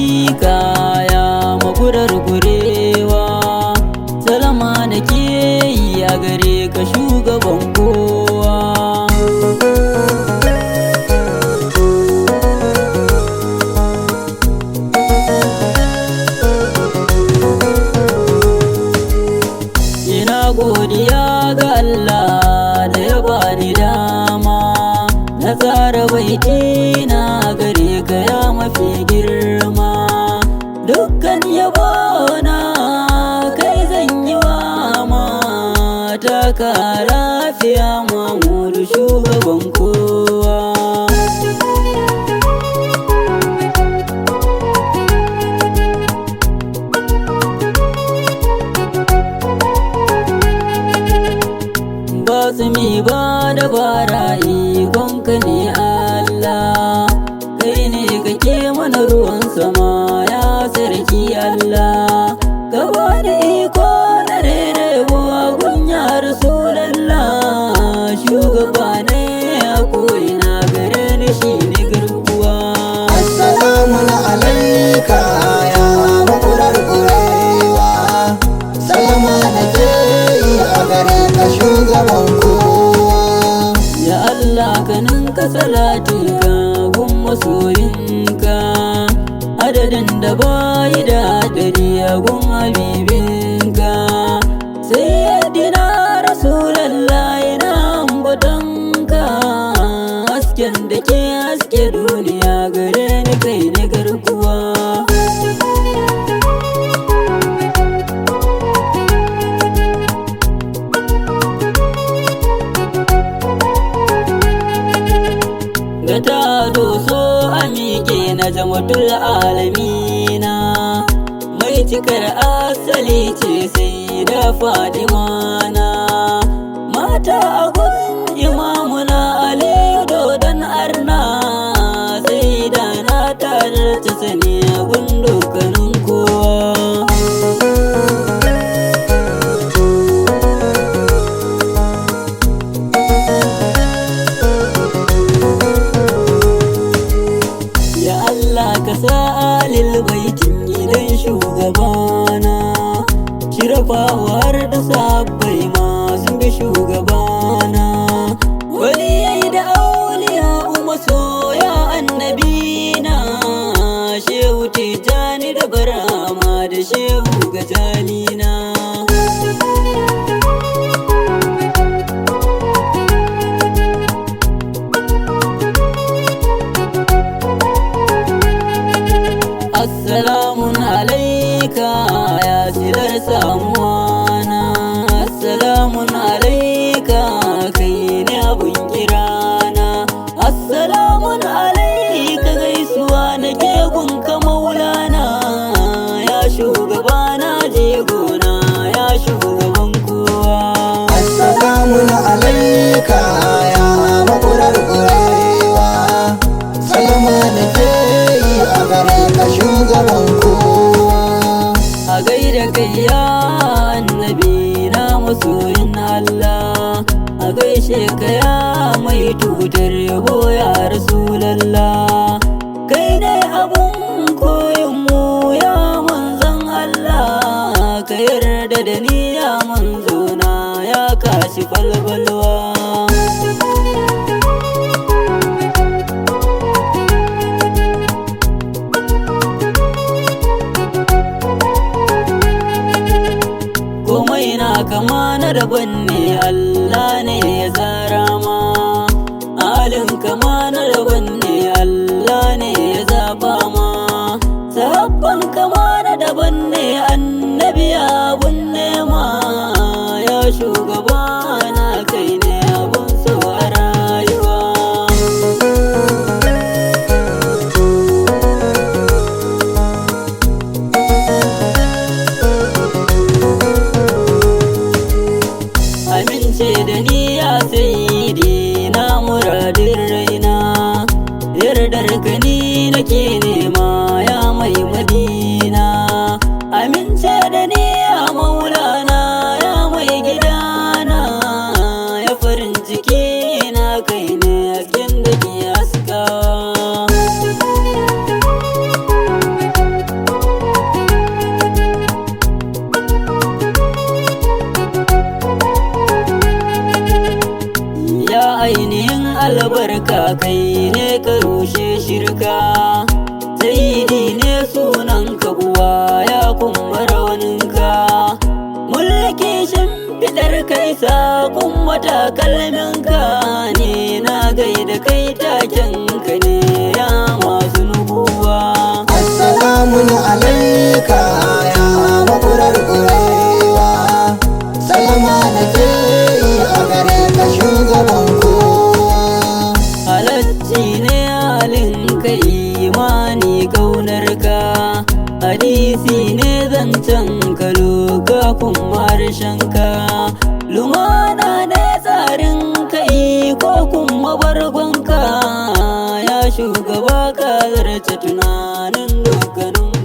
alaika ya makurar gurewa, salama da ke yi a gare ka shugaban kowa. Ina godiya ga Allah da ya bani dama na tsara baiti na gare ka ya mafi girma. Dukkan yabona kai zan yi wa mata ka lafiya Mamudu shugaban kowa. Basumi ba da bara ikonka ne Allah, kai ne kake mana ruwan sama ya sarki Allah. Ka ba da iko na rerewa gunya Rasulallah, shugaba ne a ko'ina gare ni shi ne garkuwa. Assalamu alaika ya makurar gurewa, salama da ke yi a gare ka shugaban kowa. Ya Allah ka ninka salatinka gun masoyinka, adadin da bayi da adadi a gun habibinka. Sayyidina Rasulallah ina ambatonka, hasken da ke haske duniya gare ni kai ne garkuwa. Ga ta doso a miƙe na jamatul alamina, mai cikar asali ce sai da Fadimana. Mata a gun imamuna Aliyu dodon arna, sai da na tarar ta sani a gun dukkanin kowa. Ka sa alil baitin gidan shugabana, shirafawa har da sabbai ma sun bi shugabana. Waliyai da auliya masoya annabina, shehu tijani da barama da shehu gajalina. Assalamun alaika ya silar samuwana, assalamun alaika kai ne abin kirana. Assalamun alaika gaisuwa na kegunka maulana, ya shugabana jegona ya shugaban kowa. Assalamun alaika ya makurar gurewa, salama da ke yi a gare ka shugaban kowa. A gaida kai ya annabi na masoyin Allah, a gaishe ka ya mai tutar yabo ya Rasulallah. Kai ne abun koyin mu ya manzon Allah, ka yarda da ni ya manzona ya kashi falbalwa. Komai na kama na daban ne Allah ne ya zara ma, halin kama na daban ne Allah ne ya zaba ma. Sabon kama na daban ne annabi abun nema, ya shugaba na kai ne abun so a rayuwa. Amince da ni ya sayyidi na muradin raina, yardar ka ni nake nema ya mai Madina. Amince da ni ya maulana ya mai gida kai ne ka rushe shirka, saidi ne sunanka buwa ya kuma rauninka, mulki shimfiɗar kai sakon matakalminka ne, na gaida kai takenka ne ya masu nubuwa. Assalamu alaika ya makurar ƙurewa, salama da ke yi a gare ka shugaban kowa. Halacci ne halinka, imani ƙaunarka, hadisi ne zancen ka, loka kuma harshenka, lumana ne tsarin kai ko kuma bargonka, ya shugaba ka zarce tunanin dukkanin